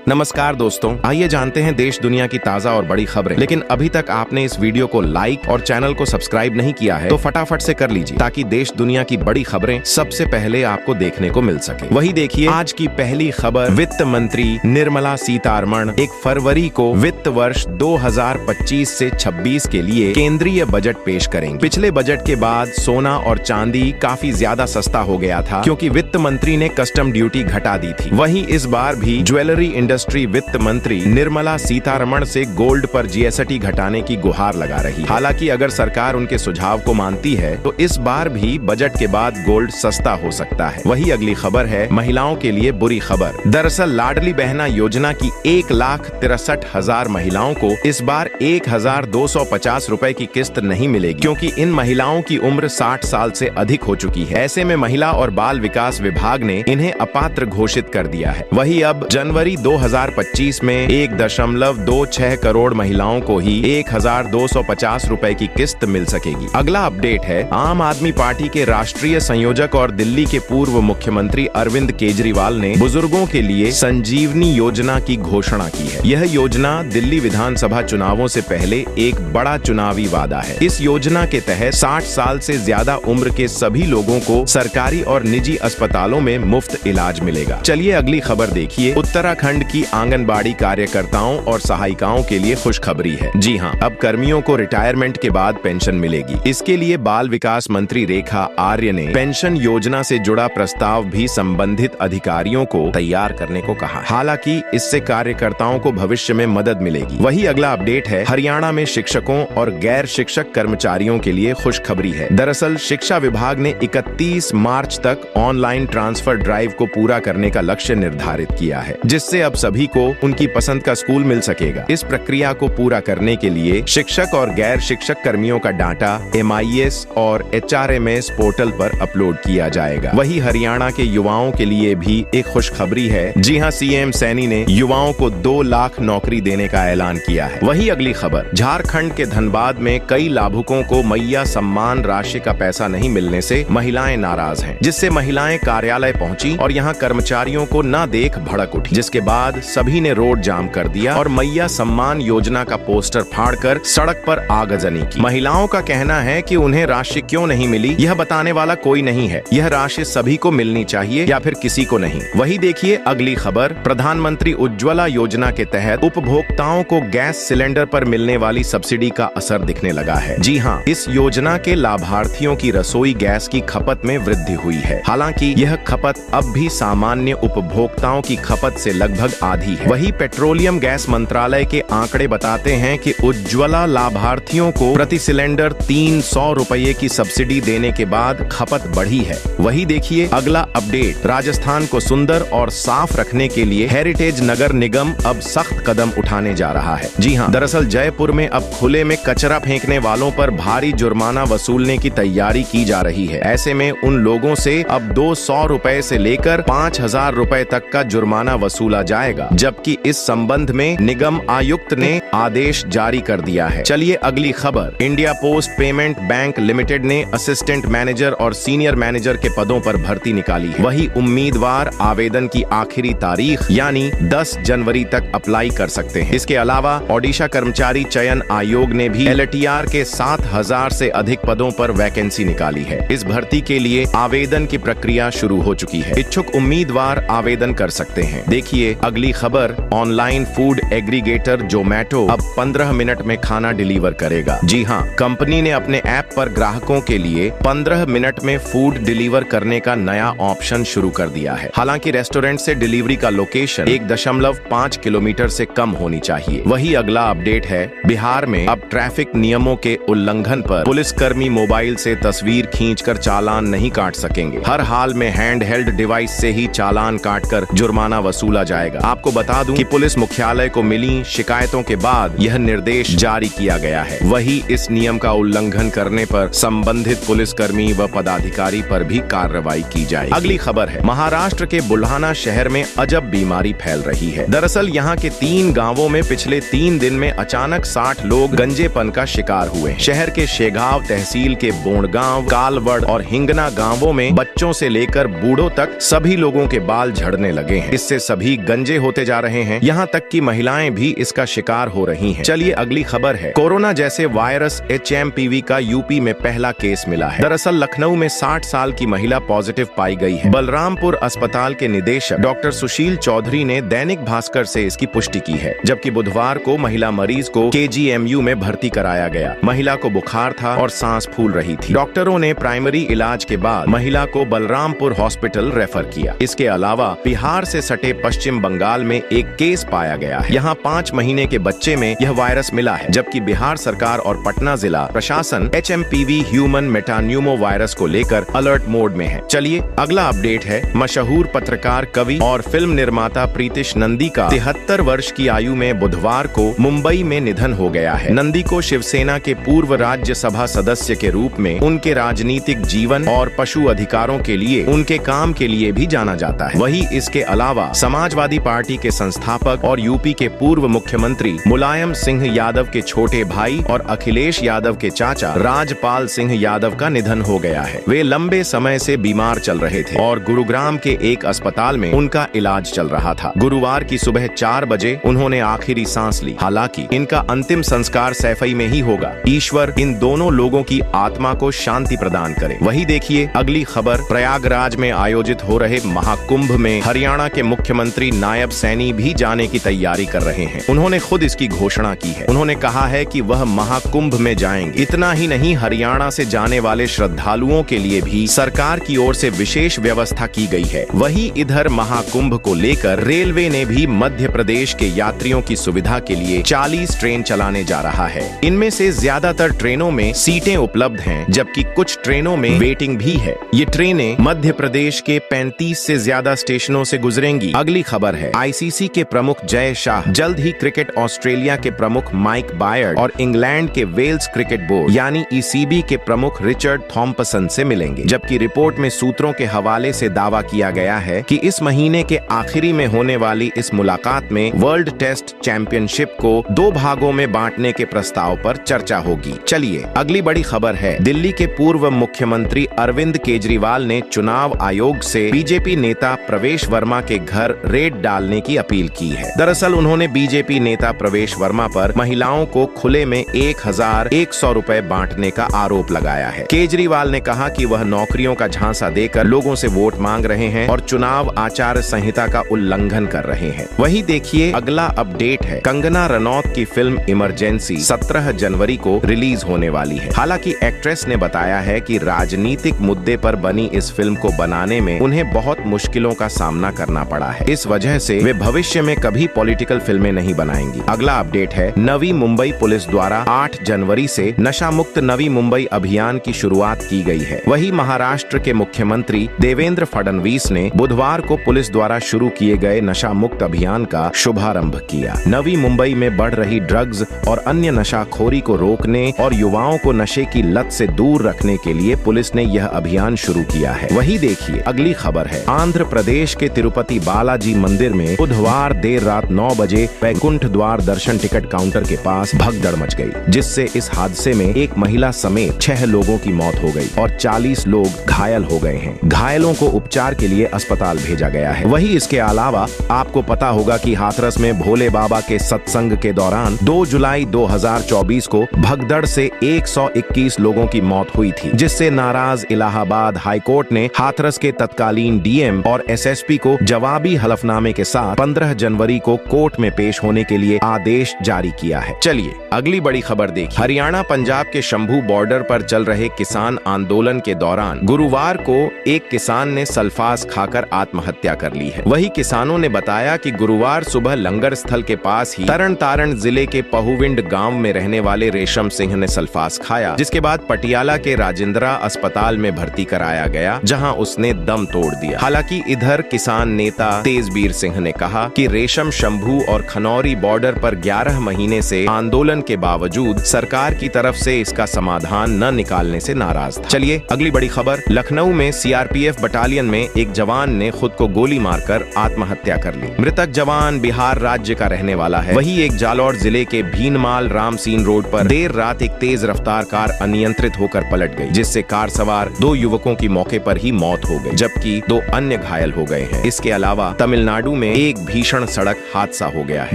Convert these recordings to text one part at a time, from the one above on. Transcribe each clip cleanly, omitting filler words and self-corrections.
नमस्कार दोस्तों, आइए जानते हैं देश दुनिया की ताजा और बड़ी खबरें। लेकिन अभी तक आपने इस वीडियो को लाइक और चैनल को सब्सक्राइब नहीं किया है तो फटाफट से कर लीजिए ताकि देश दुनिया की बड़ी खबरें सबसे पहले आपको देखने को मिल सके। वही देखिए आज की पहली खबर। वित्त मंत्री निर्मला सीतारमण 1 फरवरी को वित्त वर्ष 2025 से 26 के लिए केंद्रीय बजट पेश करेंगे। पिछले बजट के बाद सोना और चांदी काफी ज्यादा सस्ता हो गया था क्योंकि वित्त मंत्री ने कस्टम ड्यूटी घटा दी थी। वहीं इस बार भी ज्वेलरी इंडस्ट्री वित्त मंत्री निर्मला सीतारमण से गोल्ड पर जीएसटी घटाने की गुहार लगा रही है। हालांकि अगर सरकार उनके सुझाव को मानती है तो इस बार भी बजट के बाद गोल्ड सस्ता हो सकता है। वही अगली खबर है महिलाओं के लिए बुरी खबर। दरअसल लाडली बहना योजना की 1,63,000 महिलाओं को इस बार 1,250 रुपए की किस्त नहीं मिलेगी क्योंकि इन महिलाओं की उम्र 60 साल से अधिक हो चुकी है। ऐसे में महिला और बाल विकास विभाग ने इन्हें अपात्र घोषित कर दिया है। वही अब जनवरी 2025 में 1.26 करोड़ महिलाओं को ही 1,250 रुपए की किस्त मिल सकेगी। अगला अपडेट है आम आदमी पार्टी के राष्ट्रीय संयोजक और दिल्ली के पूर्व मुख्यमंत्री अरविंद केजरीवाल ने बुजुर्गों के लिए संजीवनी योजना की घोषणा की है। यह योजना दिल्ली विधानसभा चुनावों से पहले एक बड़ा चुनावी वादा है। इस योजना के तहत 60 साल से ज्यादा उम्र के सभी लोगों को सरकारी और निजी अस्पतालों में मुफ्त इलाज मिलेगा। चलिए अगली खबर देखिए। उत्तराखंड की आंगनबाड़ी कार्यकर्ताओं और सहायिकाओं के लिए खुशखबरी है। जी हां, अब कर्मियों को रिटायरमेंट के बाद पेंशन मिलेगी। इसके लिए बाल विकास मंत्री रेखा आर्य ने पेंशन योजना से जुड़ा प्रस्ताव भी संबंधित अधिकारियों को तैयार करने को कहा। हालांकि इससे कार्यकर्ताओं को भविष्य में मदद मिलेगी। वही अगला अपडेट है हरियाणा में शिक्षकों और गैर शिक्षक कर्मचारियों के लिए खुशखबरी है। दरअसल शिक्षा विभाग ने 31 मार्च तक ऑनलाइन ट्रांसफर ड्राइव को पूरा करने का लक्ष्य निर्धारित किया है, जिससे अब सभी को उनकी पसंद का स्कूल मिल सकेगा। इस प्रक्रिया को पूरा करने के लिए शिक्षक और गैर शिक्षक कर्मियों का डाटा MIS और HRMS पोर्टल पर अपलोड किया जाएगा। वही हरियाणा के युवाओं के लिए भी एक खुशखबरी है। जी हां, CM सैनी ने युवाओं को 2 लाख नौकरी देने का ऐलान किया है। वही अगली खबर, झारखंड के धनबाद में कई लाभुकों को मैया सम्मान राशि का पैसा नहीं मिलने से महिलाएं नाराज हैं, जिससे महिलाएं कार्यालय पहुंची और यहां कर्मचारियों को न देख भड़क उठी, जिसके बाद सभी ने रोड जाम कर दिया और मैया सम्मान योजना का पोस्टर फाड़कर सड़क पर आगजनी की। महिलाओं का कहना है कि उन्हें राशि क्यों नहीं मिली यह बताने वाला कोई नहीं है। यह राशि सभी को मिलनी चाहिए या फिर किसी को नहीं। वही देखिए अगली खबर, प्रधानमंत्री उज्ज्वला योजना के तहत उपभोक्ताओं को गैस सिलेंडर पर मिलने वाली सब्सिडी का असर दिखने लगा है। जी हाँ, इस योजना के लाभार्थियों की रसोई गैस की खपत में वृद्धि हुई है। हालांकि यह खपत अब भी सामान्य उपभोक्ताओं की खपत से लगभग आधी है। वही पेट्रोलियम गैस मंत्रालय के आंकड़े बताते हैं कि उज्ज्वला लाभार्थियों को प्रति सिलेंडर 300 रुपये की सब्सिडी देने के बाद खपत बढ़ी है। वही देखिए अगला अपडेट, राजस्थान को सुंदर और साफ रखने के लिए हेरिटेज नगर निगम अब सख्त कदम उठाने जा रहा है। जी हाँ, दरअसल जयपुर में अब खुले में कचरा फेंकने वालों पर भारी जुर्माना वसूलने की तैयारी की जा रही है। ऐसे में उन लोगों से अब 200 रुपए से लेकर 5,000 रुपए तक का जुर्माना वसूला जाएगा, जबकि इस संबंध में निगम आयुक्त ने आदेश जारी कर दिया है। चलिए अगली खबर, India post payment bank limited ने असिस्टेंट मैनेजर और सीनियर मैनेजर के पदों पर भर्ती निकाली है। वही उम्मीदवार आवेदन की आखिरी तारीख यानी 10 जनवरी तक अप्लाई कर सकते हैं। इसके अलावा ओडिशा कर्मचारी चयन आयोग ने भी LTR के 7,000 से अधिक पदों पर वैकेंसी निकाली है। इस भर्ती के लिए आवेदन की प्रक्रिया शुरू हो चुकी है। इच्छुक उम्मीदवार आवेदन कर सकते हैं। देखिए अगली खबर, ऑनलाइन फूड एग्रीगेटर जोमैटो अब 15 मिनट में खाना डिलीवर करेगा। जी हाँ, कंपनी ने अपने ऐप पर ग्राहकों के लिए 15 मिनट में फूड डिलीवर करने का नया ऑप्शन शुरू कर दिया है। हालांकि रेस्टोरेंट से डिलीवरी का लोकेशन 1.5 किलोमीटर से कम होनी चाहिए। वही अगला अपडेट है, बिहार में अब ट्रैफिक नियमों के उल्लंघन पर पुलिसकर्मी मोबाइल से तस्वीर खींचकर चालान नहीं काट सकेंगे। हर हाल में हैंड हेल्ड डिवाइस से ही चालान काटकर जुर्माना वसूला जाएगा। आपको बता दूं कि पुलिस मुख्यालय को मिली शिकायतों के बाद यह निर्देश जारी किया गया है। वही इस नियम का उल्लंघन करने पर संबंधित पुलिसकर्मी व पदाधिकारी पर भी कार्रवाई की जाएगी। अगली खबर है, महाराष्ट्र के बुल्हाना शहर में अजब बीमारी फैल रही है। दरअसल यहाँ के 3 गांवों में पिछले 3 दिन में अचानक 60 लोग गंजेपन का शिकार हुए। शहर के शेगांव तहसील के बोंडगांव, कालवड़ और हिंगना गांवों में बच्चों से लेकर बूढ़ों तक सभी लोगों के बाल झड़ने लगे हैं। इससे सभी गंजे बच्चे होते जा रहे हैं, यहाँ तक कि महिलाएं भी इसका शिकार हो रही हैं। चलिए अगली खबर है, कोरोना जैसे वायरस HMPV का यूपी में पहला केस मिला है। दरअसल लखनऊ में 60 साल की महिला पॉजिटिव पाई गई है। बलरामपुर अस्पताल के निदेशक डॉक्टर सुशील चौधरी ने दैनिक भास्कर से इसकी पुष्टि की है, जबकि बुधवार को महिला मरीज को KGMU में भर्ती कराया गया। महिला को बुखार था और सांस फूल रही थी। डॉक्टरों ने प्राइमरी इलाज के बाद महिला को बलरामपुर हॉस्पिटल रेफर किया। इसके अलावा बिहार से सटे पश्चिम बंगाल में एक केस पाया गया है। यहाँ 5 महीने के बच्चे में यह वायरस मिला है, जबकि बिहार सरकार और पटना जिला प्रशासन HMPV ह्यूमन मेटान्यूमो वायरस को लेकर अलर्ट मोड में है। चलिए अगला अपडेट है, मशहूर पत्रकार, कवि और फिल्म निर्माता प्रीतिश नंदी का 73 वर्ष की आयु में बुधवार को मुंबई में निधन हो गया है। नंदी को शिवसेना के पूर्व राज्यसभा सदस्य के रूप में उनके राजनीतिक जीवन और पशु अधिकारों के लिए उनके काम के लिए भी जाना जाता है। वहीं इसके अलावा समाजवादी पार्टी के संस्थापक और यूपी के पूर्व मुख्यमंत्री मुलायम सिंह यादव के छोटे भाई और अखिलेश यादव के चाचा राजपाल सिंह यादव का निधन हो गया है। वे लंबे समय से बीमार चल रहे थे और गुरुग्राम के एक अस्पताल में उनका इलाज चल रहा था। गुरुवार की सुबह 4 बजे उन्होंने आखिरी सांस ली। हालांकि इनका अंतिम संस्कार सैफई में ही होगा। ईश्वर इन दोनों लोगों की आत्मा को शांति प्रदान करे। वही देखिए अगली खबर, प्रयागराज में आयोजित हो रहे महाकुंभ में हरियाणा के मुख्यमंत्री नायब सैनी भी जाने की तैयारी कर रहे हैं। उन्होंने खुद इसकी घोषणा की है। उन्होंने कहा है कि वह महाकुंभ में जाएंगे। इतना ही नहीं, हरियाणा से जाने वाले श्रद्धालुओं के लिए भी सरकार की ओर से विशेष व्यवस्था की गई है। वहीं इधर महाकुंभ को लेकर रेलवे ने भी मध्य प्रदेश के यात्रियों की सुविधा के लिए 40 ट्रेन चलाने जा रहा है। इनमें से ज्यादातर ट्रेनों में सीटें उपलब्ध हैं, जबकि कुछ ट्रेनों में वेटिंग भी है। ये ट्रेनें मध्य प्रदेश के 35 से ज्यादा स्टेशनों से गुजरेंगी। अगली खबर है, ICC के प्रमुख जय शाह जल्द ही क्रिकेट ऑस्ट्रेलिया के प्रमुख माइक बायर्ड और इंग्लैंड के वेल्स क्रिकेट बोर्ड यानी ECB के प्रमुख रिचर्ड थॉम्पसन से मिलेंगे। जबकि रिपोर्ट में सूत्रों के हवाले से दावा किया गया है कि इस महीने के आखिरी में होने वाली इस मुलाकात में वर्ल्ड टेस्ट चैंपियनशिप को 2 भागों में बांटने के प्रस्ताव पर चर्चा होगी। चलिए अगली बड़ी खबर है, दिल्ली के पूर्व मुख्यमंत्री अरविंद केजरीवाल ने चुनाव आयोग से बीजेपी नेता प्रवेश वर्मा के घर रेड डालने की अपील की है। दरअसल उन्होंने बीजेपी नेता प्रवेश वर्मा पर महिलाओं को खुले में 1100 रुपए बांटने का आरोप लगाया है। केजरीवाल ने कहा कि वह नौकरियों का झांसा देकर लोगों से वोट मांग रहे हैं और चुनाव आचार संहिता का उल्लंघन कर रहे हैं। वही देखिए अगला अपडेट है, कंगना रनौत की फिल्म इमरजेंसी 17 जनवरी को रिलीज होने वाली है। हालांकि एक्ट्रेस ने बताया है कि राजनीतिक मुद्दे पर बनी इस फिल्म को बनाने में उन्हें बहुत मुश्किलों का सामना करना पड़ा है। इस वजह से वे भविष्य में कभी पॉलिटिकल फिल्में नहीं बनाएंगी। अगला अपडेट है, नवी मुंबई पुलिस द्वारा 8 जनवरी से नशा मुक्त नवी मुंबई अभियान की शुरुआत की गई है। वही महाराष्ट्र के मुख्यमंत्री देवेंद्र फडणवीस ने बुधवार को पुलिस द्वारा शुरू किए गए नशा मुक्त अभियान का शुभारंभ किया। नवी मुंबई में बढ़ रही ड्रग्स और अन्य नशाखोरी को रोकने और युवाओं को नशे की लत से दूर रखने के लिए पुलिस ने यह अभियान शुरू किया है। वही देखिए अगली खबर है, आंध्र प्रदेश के तिरुपति बालाजी मंदिर में बुधवार देर रात 9 बजे वैकुंठ द्वार दर्शन टिकट काउंटर के पास भगदड़ मच गई, जिससे इस हादसे में एक महिला समेत 6 लोगों की मौत हो गई और 40 लोग घायल हो गए हैं। घायलों को उपचार के लिए अस्पताल भेजा गया है। वही इसके अलावा आपको पता होगा कि हाथरस में भोले बाबा के सत्संग के दौरान 2 जुलाई 2024 को भगदड़ से 121 लोगों की मौत हुई थी, जिससे नाराज इलाहाबाद हाईकोर्ट ने हाथरस के तत्कालीन DM और SSP को जवाबी हलफनामे के साथ 15 जनवरी को कोर्ट में पेश होने के लिए आदेश जारी किया है। चलिए अगली बड़ी खबर देखिए, हरियाणा पंजाब के शंभू बॉर्डर पर चल रहे किसान आंदोलन के दौरान गुरुवार को एक किसान ने सल्फास खाकर आत्महत्या कर ली है। वही किसानों ने बताया कि गुरुवार सुबह लंगर स्थल के पास ही तरन तारण जिले के पहुविंड गांव में रहने वाले रेशम सिंह ने सल्फास खाया, जिसके बाद पटियाला के राजेंद्रा अस्पताल में भर्ती कराया गया, जहां उसने दम तोड़ दिया। हालांकि इधर किसान नेता तेजबीर सिंह ने कहा कि रेशम शंभू और खनौरी बॉर्डर पर 11 महीने से आंदोलन के बावजूद सरकार की तरफ से इसका समाधान न निकालने से नाराज था। चलिए अगली बड़ी खबर, लखनऊ में CRPF बटालियन में एक जवान ने खुद को गोली मारकर आत्महत्या कर ली। मृतक जवान बिहार राज्य का रहने वाला है। वही एक जालौर जिले के भीनमाल रामसीन रोड पर देर रात एक तेज रफ्तार कार अनियंत्रित होकर पलट गई, जिससे कार सवार 2 युवकों की मौके पर ही मौत हो गई, जबकि 2 अन्य घायल हो गए हैं। इसके अलावा तमिलनाडु में एक भीषण सड़क हादसा हो गया है,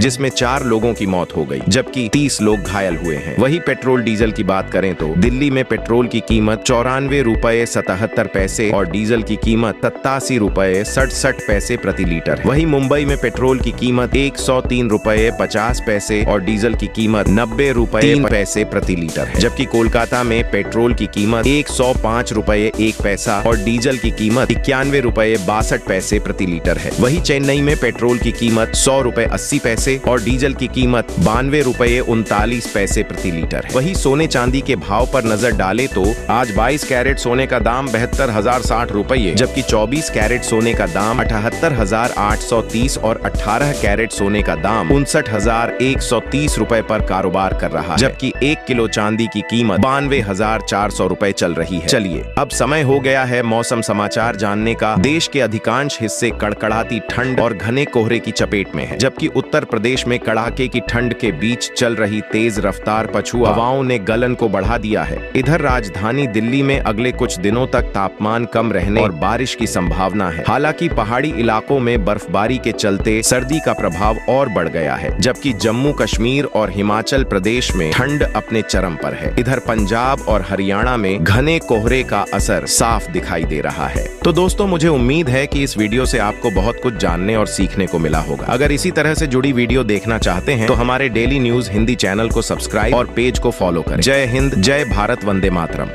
जिसमें 4 लोगों की मौत हो गई, जबकि 30 लोग घायल हुए हैं। वही पेट्रोल डीजल की बात करें तो दिल्ली में पेट्रोल की कीमत 94 रुपए 77 पैसे और डीजल की कीमत 87 रुपए 67 पैसे प्रति लीटर है। वही मुंबई में पेट्रोल की कीमत 103 रुपए 50 पैसे और डीजल की कीमत 90 रुपए 3 पैसे प्रति लीटर है, जबकि कोलकाता में पेट्रोल की कीमत 105 रुपए 1 पैसा और डीजल की कीमत 91 रुपए 62 पैसे प्रति लीटर है। वही चेन्नई में पेट्रोल की कीमत 100 रुपए 80 पैसे और डीजल की कीमत 92 रुपए 39 पैसे प्रति लीटर है। वही सोने चांदी के भाव पर नजर डाले तो आज 22 कैरेट सोने का दाम 72,060 रुपये, जबकि 24 कैरेट सोने का दाम 78,830 और 18 कैरेट सोने का दाम 59,130 रुपए पर कारोबार कर रहा है, जबकि 1 किलो चांदी की कीमत 92,400 रुपए चल रही है। चलिए अब समय हो गया है मौसम समाचार जानने का। देश के अधिकांश हिस्से कड़कड़ाती ठंड और घने कोहरे की चपेट में है, जबकि उत्तर प्रदेश में कड़ाके की ठंड के बीच चल रही तेज रफ्तार पछुआ हवाओं ने गलन को बढ़ा दिया है। इधर राजधानी दिल्ली में अगले कुछ दिनों तक तापमान कम रहने और बारिश की संभावना है। हालांकि पहाड़ी इलाकों में बर्फबारी के चलते सर्दी का प्रभाव और बढ़ गया है, जबकि जम्मू कश्मीर और हिमाचल प्रदेश में ठंड अपने चरम पर है। इधर पंजाब और हरियाणा में घने कोहरे का असर साफ दिखाई दे रहा है। तो दोस्तों, मुझे उम्मीद है कि इस वीडियो से आपको बहुत कुछ जानने और सीखने को मिला होगा। अगर इसी तरह से जुड़ी वीडियो देखना चाहते हैं तो हमारे डेली न्यूज हिंदी चैनल को सब्सक्राइब और पेज को फॉलो करें। जय हिंद, जय भारत, वंदे मातरम।